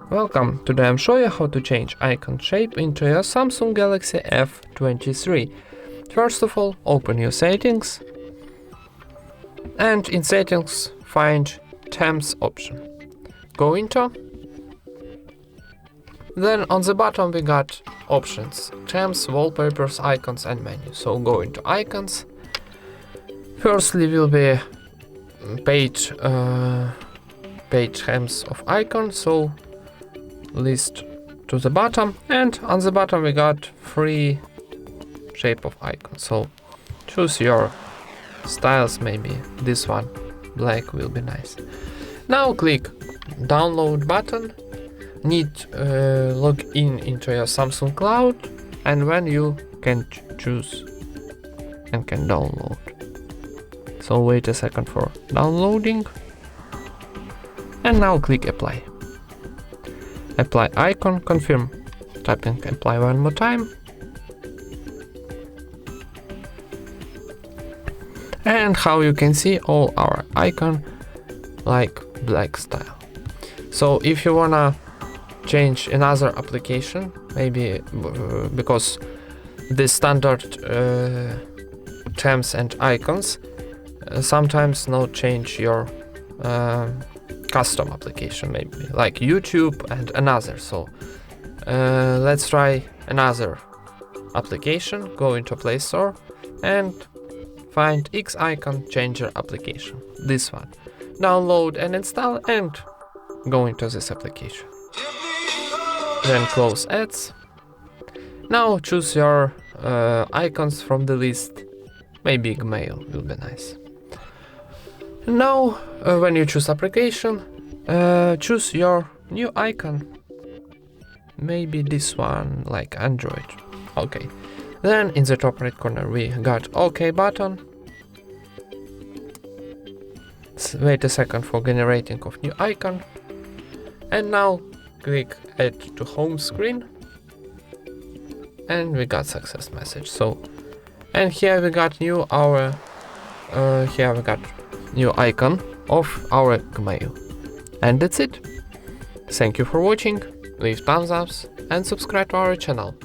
Welcome, today I'm showing you how to change icon shape into your Samsung Galaxy F23. First of all, open your settings and in settings find Themes option. Go into, then on the bottom we got options, themes, wallpapers, icons and menu. So go into icons. Firstly will be page themes of icon, so list to the bottom, and on the bottom we got three shape of icon. So choose your styles, maybe this one, black will be nice. Now click download button. Need log in into your Samsung Cloud, and when you can choose and can download. So wait a second for downloading, and now click apply. Apply icon, confirm, tapping apply one more time. And how you can see all our icon like black style. So if you wanna change another application, maybe because the standard themes and icons sometimes not change your custom application, maybe like YouTube and another. So let's try another application. Go into Play Store and find X icon changer application, this one. Download and install and go into this application. Then close ads. Now choose your icons from the list. Maybe Gmail will be nice. Now when you choose application, choose your new icon. Maybe this one, like Android. Okay. Then in the top right corner we got OK button. Wait a second for generating of new icon. And now click add to home screen. And we got success message. So, and here we got new new icon of our Gmail. And that's it. Thank you for watching, leave thumbs up and subscribe to our channel.